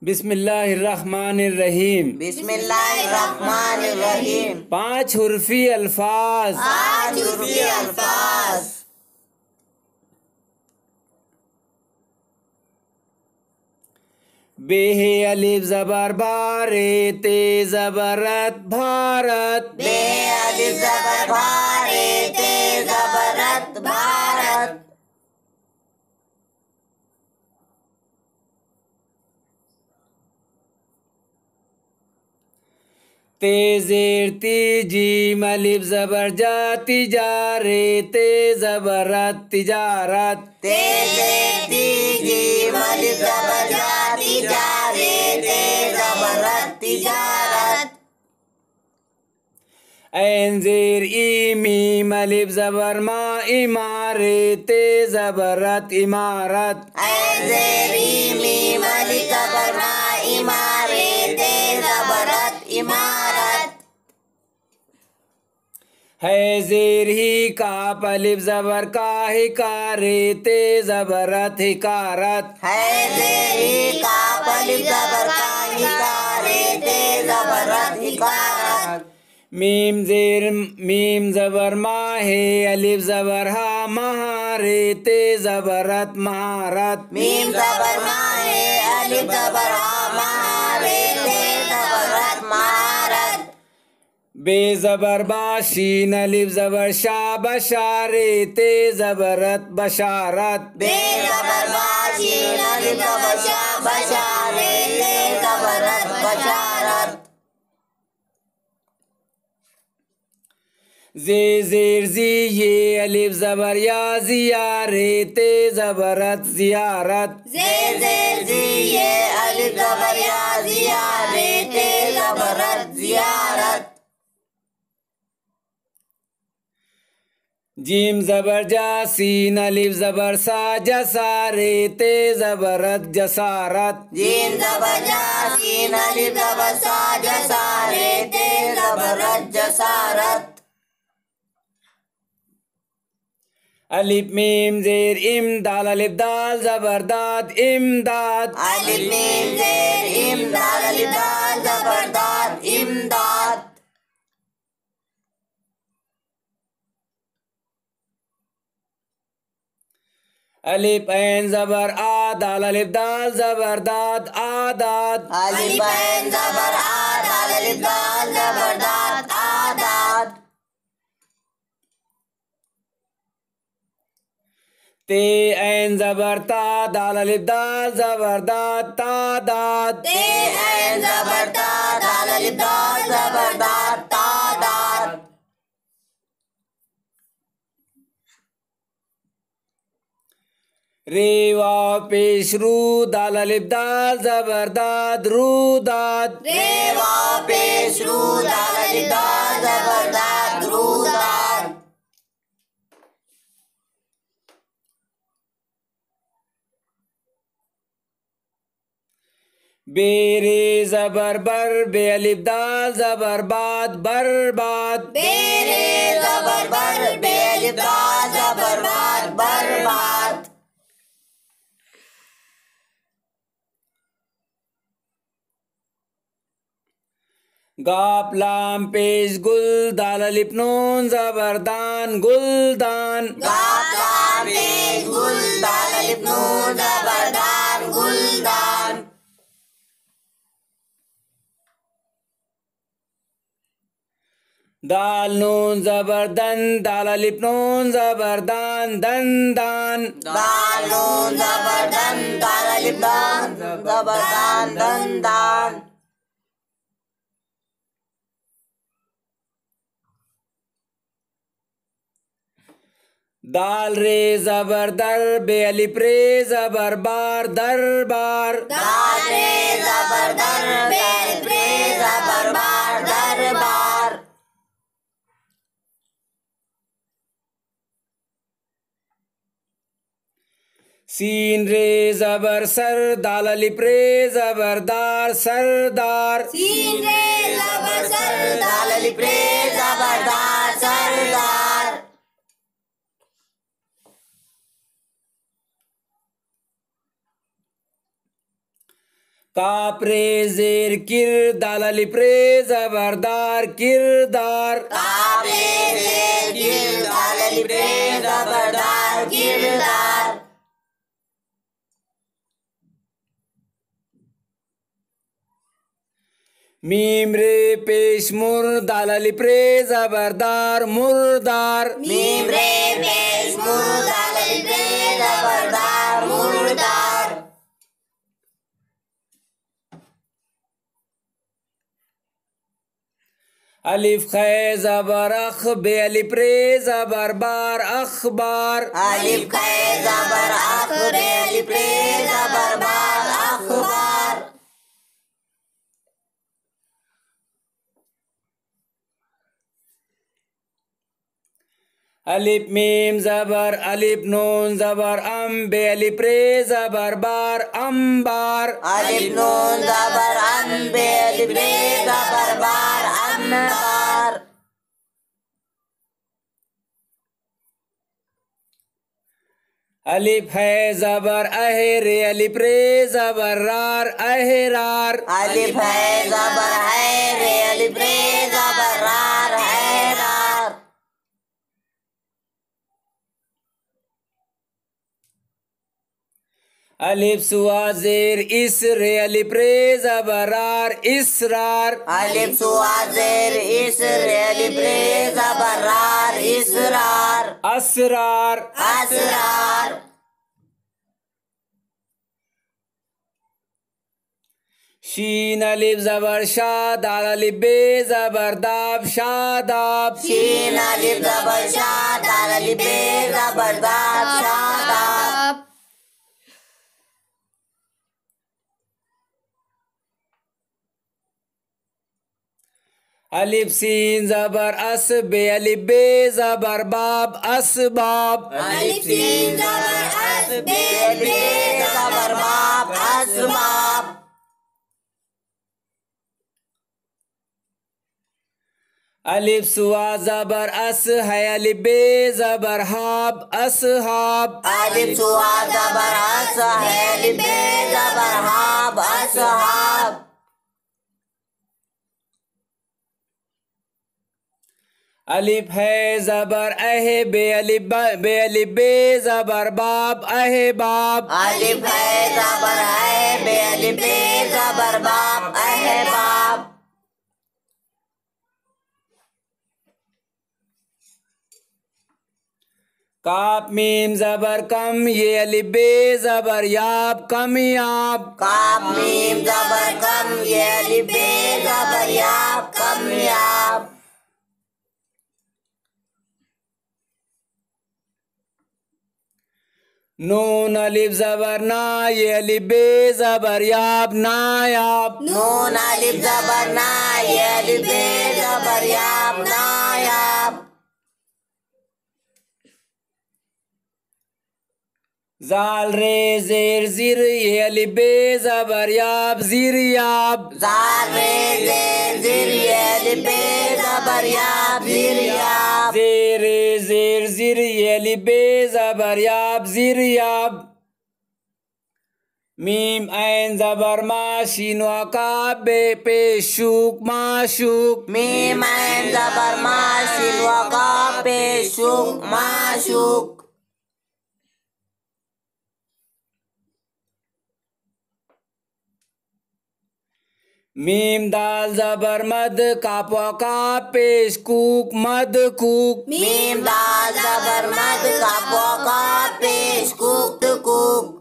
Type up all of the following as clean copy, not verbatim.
बिस्मिल्लाहिर्रहमानिर्रहीम। बिस्मिल्लाहिर्रहमानिर्रहीम। पाँच हुर्फी अल्फाज। पाँच हुर्फी अल्फाज। बेहे अलिफ ज़बर बारे ते ज़बरत भारत। बेहे अलिफ ज़बर बारे ते ज़बरत भारत। ते ज़ेर ती जीम अलिफ ज़बर जा तिजारे ते ज़बरत तिजारत। ते ज़ेर ती जीम अलिफ ज़बर जा तिजारे ते ज़बरत तिजारत। ऐन ज़ेर ई मीम अलिफ ज़बर मा इमारे ते ज़बरत इमारत। ऐन ज़ेर ई मीम अलिफ ज़बर मा इमारे ते ज़बरत इमारत। है ज़ेर ही काफ अलिफ ज़बर का हिकारे ते ज़बरत हिकारत। है ज़ेर ही काफ अलिफ ज़बर का हिकारे ते ज़बरत हिकारत। मीम ज़ेर मीम ज़बर मा है अलिफ ज़बर हा महारे ते ज़बरत महारत। मीम ज़बर मा है अलिफ ज़बर हा महारे ते ज़बरत महारत। बे ज़बर बा शीन अलिफ ज़बर शा बशारे ते ज़बरत बशारत। बे ज़बर बा शीन अलिफ ज़बर शा बशारे ते ज़बरत बशारत। जे ज़ेर ज़ी ये अलिफ ज़बर या ज़ियारे ते ज़बरत ज़ियारत। जे ज़ेर ज़ी ये अलिफ ज़बर या ज़ियारे ते ज़बरत ज़ियारत। जीम ज़बर जा सीन अलिफ ज़बर सा जसारे ते ज़बरत जसारत। जीम ज़बर जा सीन अलिफ ज़बर सा जसारे ते ज़बरत जसारत। अलिफ मीम ज़ेर इम दाल अलिफ दाल ज़बर दाद इमदाद। अलिफ मीम ज़ेर इम दाल अलिफ दाल ज़बर दाद इमदाद। अलिफ ऐन ज़बर आ दाल अलिफ दाल ज़बर दाद आदाद। अलिफ ऐन ज़बर आ दाल अलिफ दाल ज़बर दाद आदाद। ते ऐन ज़बर ता दाल अलिफ दाल ज़बर दाद तादाद। ते ऐन ज़बर ता दाल अलिफ दाल ज़बर दाद तादाद। रे वाव पेश रू दाल अलिफ दाल ज़बर दाद रूदाद। रे वाव पेश रू दाल अलिफ दाल ज़बर दाद रूदाद। बेरे ज़बर बर बे अलिफ दाल ज़बर बाद बर्बाद। बेरे ज़बर बर बे अलिफ दाल ज़बर बाद बर्बाद। गाप लाम पेश गुल दाल अलिफ नून ज़बर दान गुलदान। गाप लाम पेश गुल दाल अलिफ नून ज़बर दान गुलदान। दाल नून ज़बर दन दाल अलिफ नून ज़बर दान दंदान। दाल नून ज़बर दन दाल अलिफ दान ज़बर दान दंदान। दाल रे ज़बर दर बे अलिफ रे ज़बर बार दरबार। दाल रे ज़बर दर बे अलिफ रे ज़बर बार दरबार। सीन रे ज़बर सर दाल अलिफ रे ज़बर दार सरदार। सीन रे ज़बर सर दाल अलिफ रे ज़बर दार सरदार। काप रे जेर किर दाल अलिफ रे जबरदार किरदार। काप रे जेर किर दाल अलिफ रे जबरदार किरदार। मीम रे पेश मुर दाल अलिफ रे जबरदार मुर्दार। मीम रे पेश मुर दाल अलिफ रे जबरदार मुर्दार। अलिफ खे जबर अख बे अलिफ रे जबर बार अखबार। अलिफ खे जबर अख बे अलिफ रे जबर बार अखबार। अलिफ मीम जबर अलिफ नून जबर बे अलिफ रे जबर बार अम्बार। अलिफ नून जबर बे अलिफ रे जबर बार अम्बार। अलिफ है जबर अहे रे अलिफ रे जबर रार अहरार। अलिफ है जबर है रे अलिफ रे जबर रार अहरार। अलिफ सुआ जेर इस रे अलिफ रे जबरार इसरार। अलिफ सुआ जेर इस रे अलिफ रे जबरार इसरार। असरार असरार। शीन अलिफ जबर शाह दाल अलिफ बे जबरदाब शादाब। शीन अलिफ जबर शाह दाल अलिफ बे जबरदाब शादाब। अलिफ सीन जबर अस बे अलिफ बे जबर बाब असबाब। अलिफ सीन जबर अस बे अलिफ बे जबर बाब असबाब। अलिफ सुआ जबर अस है अलिफ बे जबर हाब असहाब। अलिफ सुआ जबर अस है अलिफ बे जबर हाब असहाब। अलिफ है जबर अहे बे अलिफ बे जबर बाब अहबाब। अलिफ है जबर है बे अलिफ बे जबर बाब अहबाब। काप मीम जबर कम ये अलिफ बे जबर याब कमियाब। काप मीम जबर कम ये अलिफ बे जबर याब कमियाब। नून अलिफ जबर ना ये अलिफ बे जबर याब नायाब। नून अलिफ जबर ना ये अलिफ बे जबर याब नायाब। जाल रे जेर जिर ये अलिफ बे जबर याब जिरयाब। जाल रे जेर जिर ये अलिफ बे जबर याब जिरयाब। जेर जेर जिर ये अलिफ बे जबर याब जिरयाब। मीम ऐन जबर मा शीन वकाब बे पेशुक माशुक। मीम ऐन जबर मा शीन वकाब पेशुक माशुक। मीम दाल जबर मद काप वकाब पेश कूक मद कूक। मीम दाल जबर मद काप वकाब पेश कूक कूक।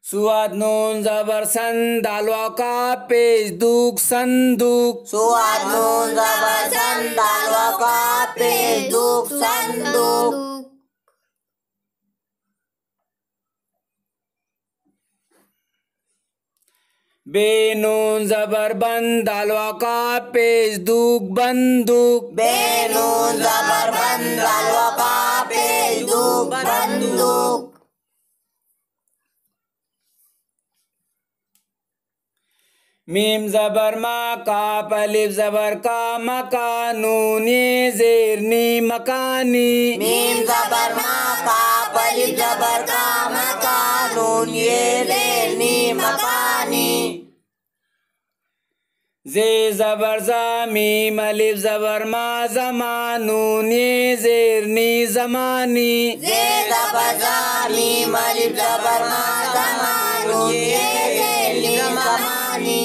सुआद नून जबर सन दाल वकाब पेश दूक संदूक। सुआद नून जबर सन दाल वकाब पेश दूक संदूक। बे नून जबर बंद दाल वकाब पेश दूक बंदूक। बे नून जबर बंद दाल वकाब पेश दूक बंदूक। बे मीम जबर मा काफ अलिफ जबर का मका नून ये जेर नी मकानी मीम जबर मा काफ अलिफ जबर का मका नून ये जेर नी मकानी जे जबर जा मीम अलिफ जबर मा जमा नून ये जेर नी जमानी जे जबर जा मीम अलिफ जबर मा जमा नून ये जेर नी जमानी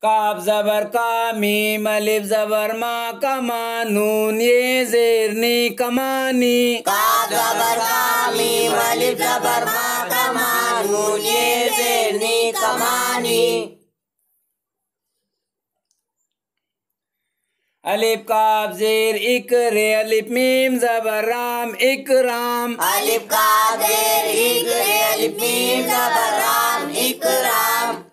काफ जबर का मीम अलिफ जबर मा कमा नून ये जेर नी कमानी काफ जबर का मीम अलिफ जबर मा कमा नून ये जेर नी कमानी अलिफ काफ जेर इकरे अलिफ मीम जबर राम इकराम अलिफ काफ जेर इकरे अलिफ मीम जबर राम इकराम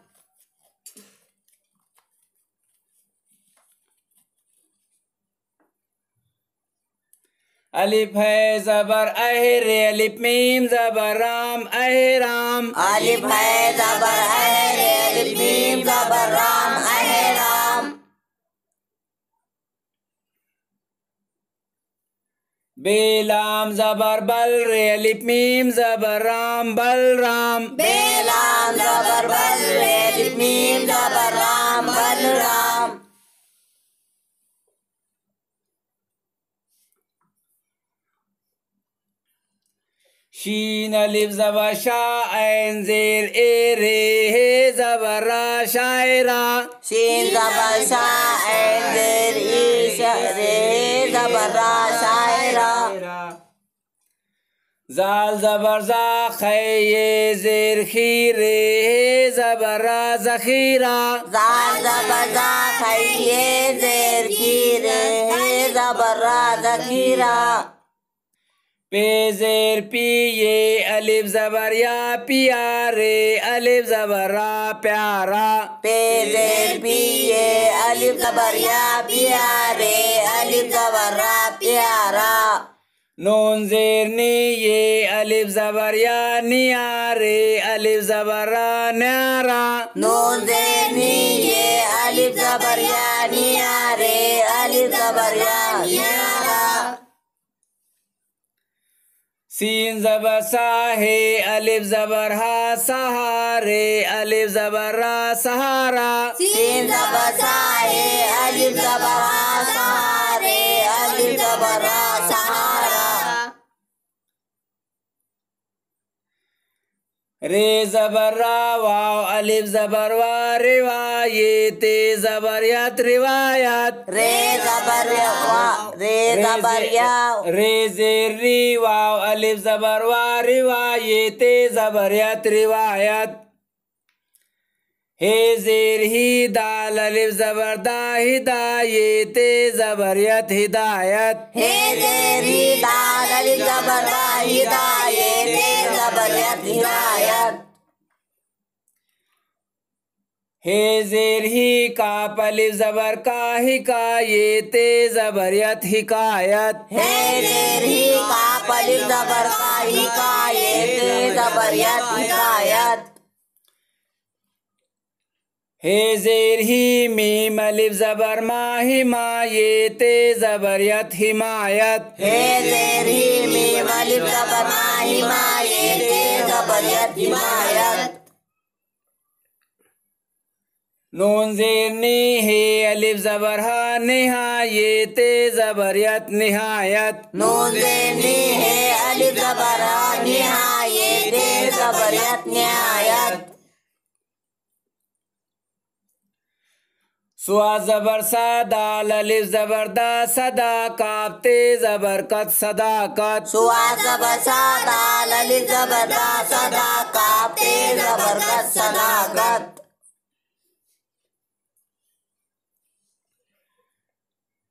अलिफ है जबर अहरे अलिफ मीम जबर राम अहराम अलिफ है जबर अहरे अलिफ मीम जबर राम अहराम बेलाम जबर बल रे अलिफ मीम जबर राम बलराम बेलाम जबर बल रे अलिफ मीम जबर राम बलराम शीन अलिफ जबर शाह ऐन जेर ए रे हे जबर रा शायरा शीन जबर शाह ऐन जेर ई रे जबर रा शायरा जाल जबर जा खै ये जेर खीरे हे जबर रा जखीरा जाल जबर जा खै ये जेर खीरे हे जबर रा जखीरा पे जेर पी ये अलिफ जबर या प्यारे अलिफ जबर रा प्यारा पे जेर पी ये अलिफ जबर या प्यारे अलिफ जबर रा प्यारा नून जेर नी ये अलिफ जबर या नियारे अलिफ जबर रा न्यारा नून जेर नी ये अलिफ जबर या नियारे अलिफ जबर या नियारा सीन जबर साहे अलिफ जबर हा सहारे अलिफ जबर रा सहारा सीन जबर साहे अलिफ जबर हा सहारे अलिफ जबर रा सहारा रे जबर रा वाव अलिफ जबर वा रिवायत जबरियत रिवायत रे जबर वा रे जबर या रे जेर री वाव अलिफ जबर वा रिवायत जबरियत रिवायत हे जेर ही दाल अलिफ जबर दा हिदायत जबरियत हिदायत हे जेर ही दाल अलिफ जबर दा हिदायत जबरियत हिदायत हे जेर ही काफ अलिफ जबर का हिकायत जबरियत हिकायत हे जेर ही काफ अलिफ जबर का हिकायत जबरियत हिकायत हे जेर ही मीम अलिफ जबर मा हिमायत जबरियत हिमायत हे जेर ही मीम अलिफ जबर मा हिमायत जबरियत हिमायत नून जेर नी हे अलिफ जबर हा निहायत जबरियत निहायत नून जेर नी हे अलिफ जबर हा निहायत जबरियत निहायत सुआ जबर सा दाल अलिफ जबर दा सदा काफते जबरकत सदाकत सुआ जबर सा दाल अलिफ जबर दा सदा काफते जबरकत सदाकत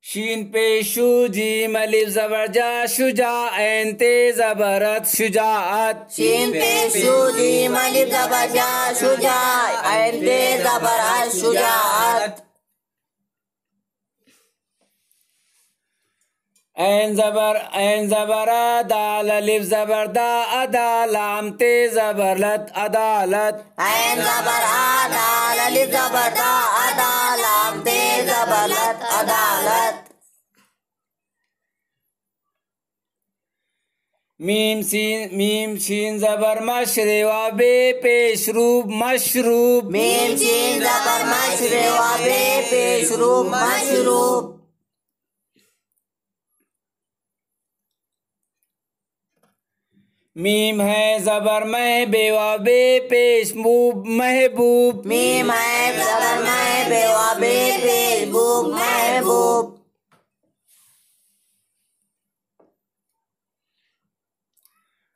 शीन पे शू जीम अलिफ जबर जा शुजा ऐन ते जबरत शुजाअत शीन पे शू जीम अलिफ जबर जा शुजा ऐन ते जबरत शुजाअत ऐन जबर आ, दाल अलिफ जबर दा, अदा लाम ते जबर लत, अदालत। ऐन जबर आ, दाल अलिफ जबर दा, अदा लाम ते जबर लत, अदालत। मीम शीन जबर मश, रे वा बे पेश रूब, मशरूब। मीम शीन जबर मश, रे वा बे पेश रूब, मशरूब। मीम है जबर मह, बेवा बे पेश मूब, महबूब। मीम है जबर मह, बेवा बे पेश बूब, महबूब।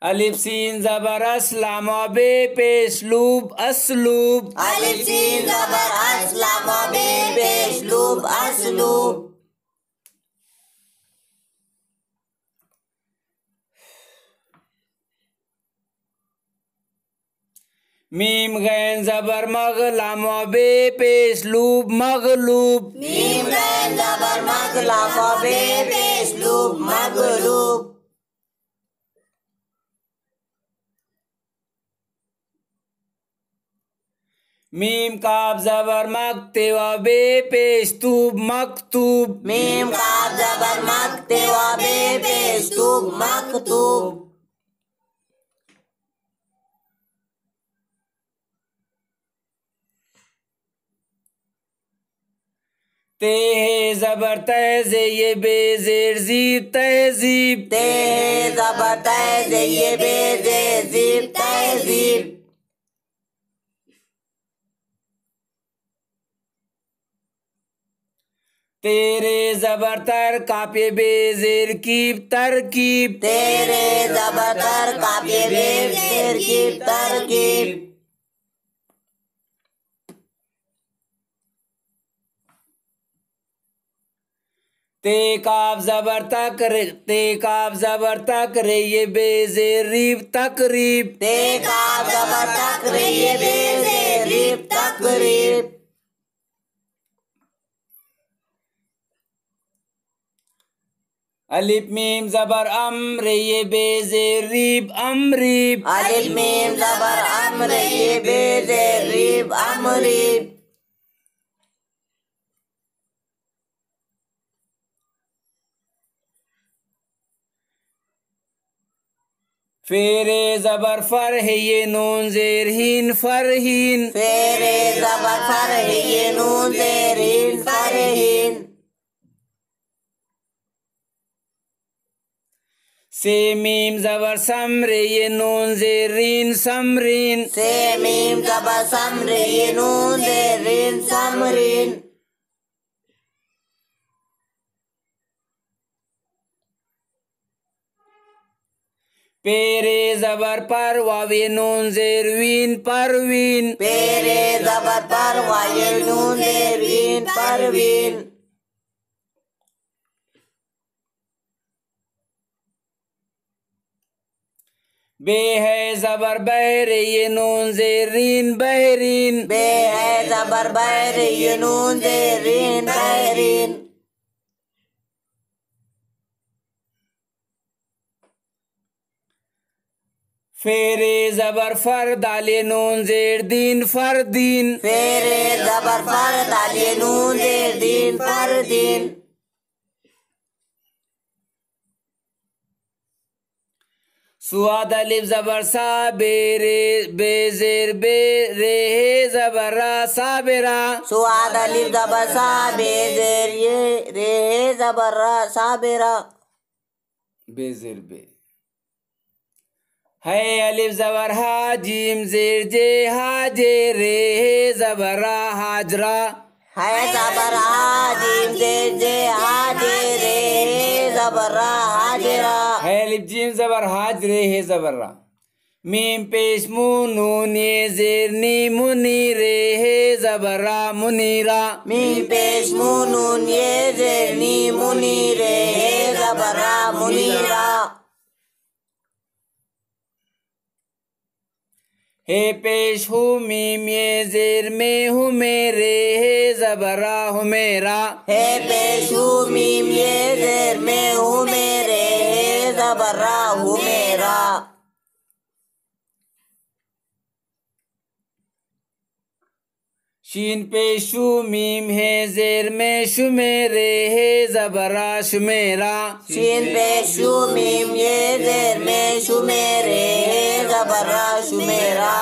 अलिफ सीन जबर अस, लाम वा बे पेश लूब, असलूब। अलिफ सीन जबर अस, लाम वा बे पेश लूब, असलूब। मीम गैन जबर मग, लाम वा बे पेश लूब, मगलूब। मीम गैन जबर मग, लाम वा बे पेश लूब, मगलूब। मीम काफ जबर मक, ते वा बे पेश तूब, मकतूब। मीम काफ जबर मक, ते वा बे पेश तूब, मकतूब। ते है जबर तहजे, ये बेजेर जीब, तहजीब। ते है जबर तहजे, ये बेजेर जीब, तहजीब। तेरे जबर तर, कापे बेजेर कीब, तरकीब। तेरे जबर तर, कापे बेजेर कीब, तरकीब। ते काफ जबर तक, ते काफ जबर तक, रे ये बेजेर रीब, तकरीब। ते काफ जबर तक, रे ये बेजेर रीब, तकरीब। अलिफ मीम जबर अम, रे ये बेजेर रीब, अमरीब। अलिफ मीम जबर अम, रे ये बेजेर रीब, अमरीब। फेरे जबर फर है, ये नून जेर हीन, फरहीन। फेरे जबर फर है, ये नून जेर हीन, फरहीन। से मीम जबर सम, रे ये नून जेर रीन, समरीन। से मीम जबर सम, रे ये नून जेर रीन, समरीन। पेरे जबर पर, वावे नून जेर वीन, परवीन। पेरे जबर पर, वाये नून जेर वीन, परवीन। बे है जबर बहर, ये नून जेर रीन, बहरीन। बे है जबर बहर, ये नून जेर रीन, बहरीन। फेरे जबर फर, दाले नून जेर दीन, फरदीन। फेरे जबर फर, दाले नून जेर दीन, फरदीन। सुआद अलिफ जबर सा, बेरे बेजेर बे, रे हे जबर रा, साबिरा। सुआद अलिफ जबर सा, बेजेर ये, रे हे जबर रा, साबिरा। बेजेर बे है अलिफ जबर हा, जीम जेर जे, हाजे, रे हे जबर रा, हाजरा। है जबर हा, जीम जेर जे, हाजे, रे हे जबर रा, हाजरा। है अलिफ जीम जबर हाज, रे हे जबर रा। मीम पेश मू, नून ये जेर नी, मुनी, रे हे जबर रा, मुनीरा। मीम पेश मू, नून ये जेर नी, मुनी, रे हे जबर रा, मुनीरा। हे पेश हूँ मीम ये जेर में हूँ मेरे हे जबरा हूँ मेरा हे पेशू मीम ये जेर में हूँ मेरे हे जबरा हूँ मेरा शीन पेशू मीम है जेर में शुमेरे हे जबरा शुमेरा शीन पेशू मीम ये जेर में शुमेरे हे जबरा शुमेरा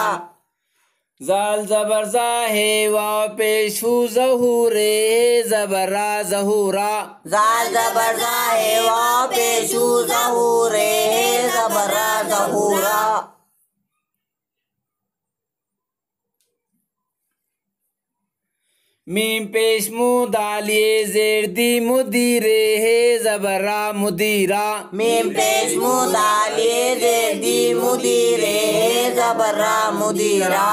जाल जबर जा है वाव पेशू जहूरे हे जबरा जहूरा जाल जबर जा है वाव पेशू जहूरे हे जबरा जहूरा मीम पेश मुदालिए जेर दी मुदीरे हे जबरा मुदीरा मीम पेश मुदालिए जेर दी मुदीरे हे जबरा मुदीरा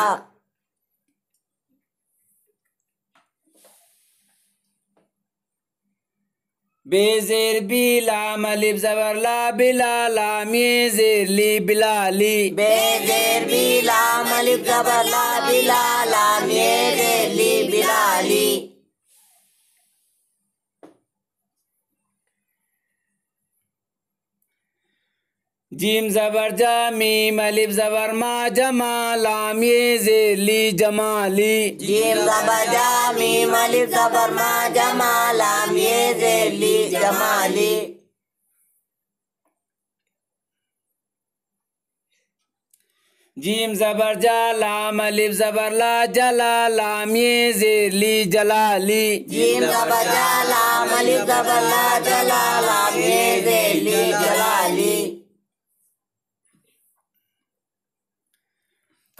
बेजेर बिलाम अलिफ जबर ला बिला लाम ये जेर ली बिलाली बेजेर बिलाम अलिफ जबर ला बिला लाम ये जेर ली बिलाली जीम जबर जा मीम अलिफ जबर मा जमा लाम ये जेर ली जमाली जीम जबर जा मीम अलिफ जबर मा जमा लाम ये जेर ली जमाली जीम जबर जा लाम अलिफ जबर ला जला लाम ये जेर ली जलाली जीम जबर जा लाम अलिफ जबर ला जला लाम ये जेर ली जलाली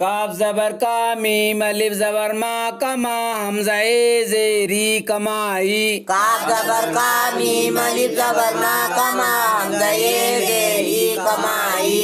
काफ जबर का मीम अलिफ जबर मा कमा हमजा ए जेरी कमाई काफ जबर का मीम अलिफ जबर मा कमा हमजा ये जेरी कमाई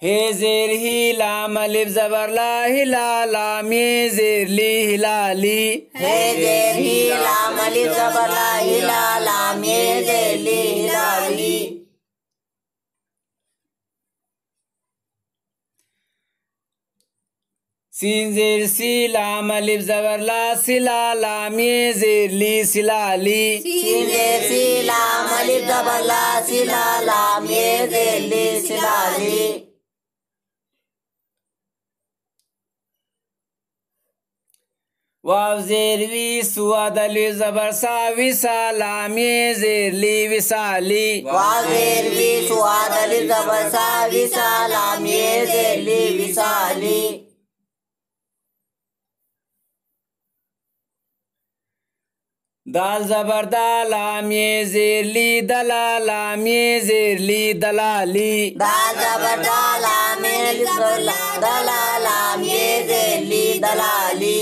हे जेर ही लाम अलिफ जबर ला हिला लाम ये जेर ली हिलाली हे जेर ही लाम अलिफ जबर ला हिला लाम ये जेर ली हिलाली सीन जेर सी लाम अलिफ जबर ला सिला लाम ये जेर ली सिलाली सीन जेर सी लाम अलिफ जबर ला सिला लाम ये जेर ली सिलाली वाव जेर वी सुआद अलिफ जबर सा विसा लाम ये जेर ली विसाली वाव जेर वी सुआद अलिफ जबर सा विसा लाम ये जेर ली विसाली दाल जबर दा लाम ये जेर ली दला लाम ये जेर ली दलाली दाल जबर दा लाम ये जबर ला दला लाम ये जेर ली दलाली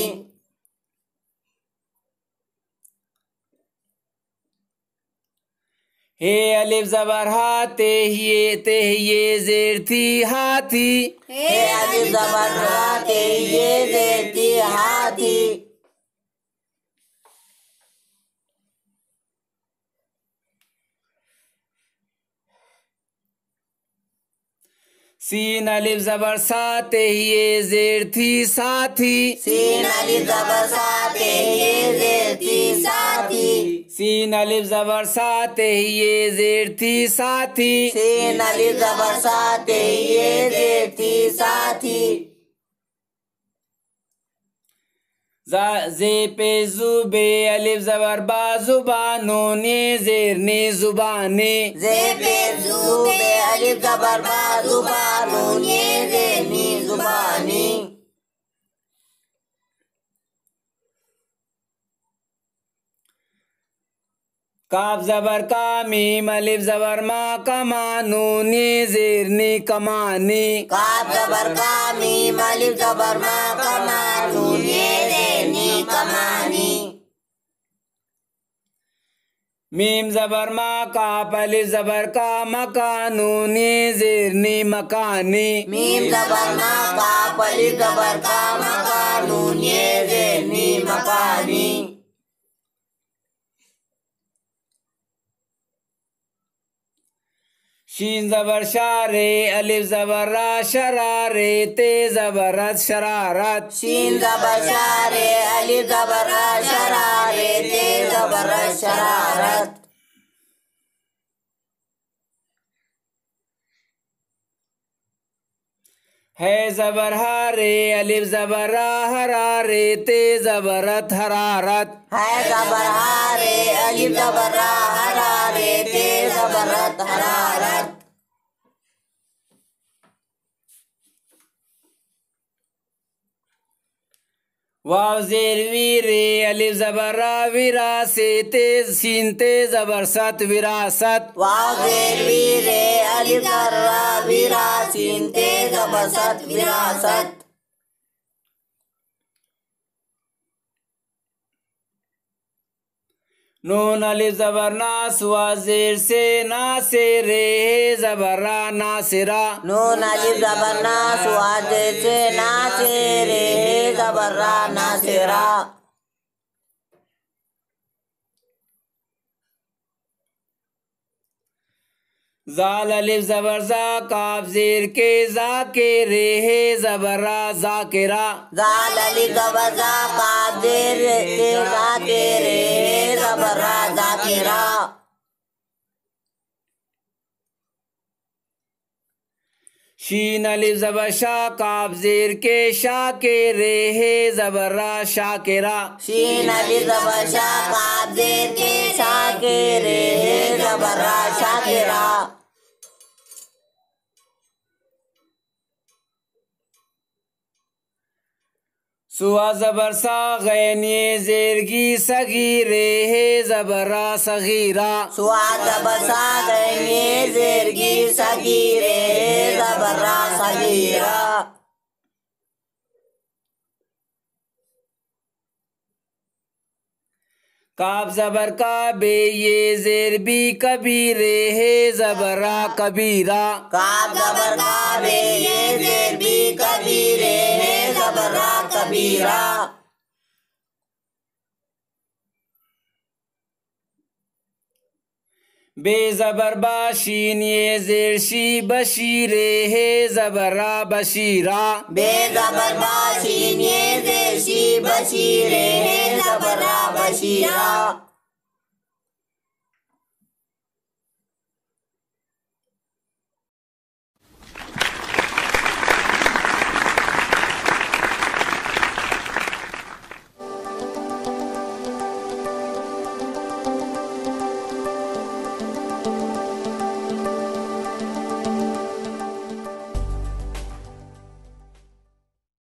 हे अलिफ जबर हा ते ये जेर थी हाथी हे अलिफ जबर हा ते ये जेर थी हाथी सीन अलिफ जबर सा ते ये जेर थी साथी सीन अलिफ जबर सा ते ये जेर थी साथी सीन अलिफ जबर सा ते ये जेर थी साथी सीन अलिफ जबर सा ते ये जेर थी साथी जे पे जुबे अलिफ जबर बा जुबानों ये जेर नी जुबानी जे पे जुबे अलिफ जबर बा जुबानों ये जेर नी जुबानी काफ जबर का मीम अलिफ जबर मा कमा नून ये जेर नी कमानी काफ जबर का मीम अलिफ जबर मा कमा नून ये जेर नी कमानी मीम जबर मा काफ अलिफ जबर का मकानून ये जेर नी मकानी मीम जबर मा काफ अलिफ जबर का मकानून ये जेर नी मकानी शीन जबर शारे अलिफ जबर रा शरारे ते जबरत शरारत शीन जबर शारे अलिफ जबर रा शरारे ते जबरत शरारत है जबर हारे अलिफ जबर रा हरारे ते जबरत हरारत है जबर हारे अलिफ जबर रा हरारे ते जबरत हरारत वाव जेर वीरे अलिफ जबर रा विरासे ते सीन ते जबर सत विरासत वाव जेर वीरे अलिफ जबर रा विरासीन ते जबर सत विरासत नून अलिफ जबर नास वाव जेर से नासे रे जबर रा नासिरा नून अलिफ जबर नास वाव जेर से नासे रे जबर रा नासिरा जाल अलिफ जबर जा काफ जेर के जा के रे जबर रा जाकिरा जाल अलिफ जबर जा काफ जेर के जा के रे जबर रा जाकिरा शीन अलिफ जबर शा काफ जेर के शा के रे जबर रा शाकिरा शीन अलिफ जबर शा काफ जेर के शा के रे जबर रा शाकिरा सुआ जबर सा गैन ये जेरगी सगीरे जबर रा सगीरा सुआ जबर सा गैन जेरगी सगीरे जबर रा सगीरा काफ जबर का बे ये जेर भी कबीरे जबर रा कबीरा काफ जबर का बे ये जेर भी कबीरे जबर रा कबीरा बे जबर बाशीन ये जेर शी बशीरे जबर रा बशीरा बे जबर बाशीन ये जेर शी बशीरे जबर रा बशीरा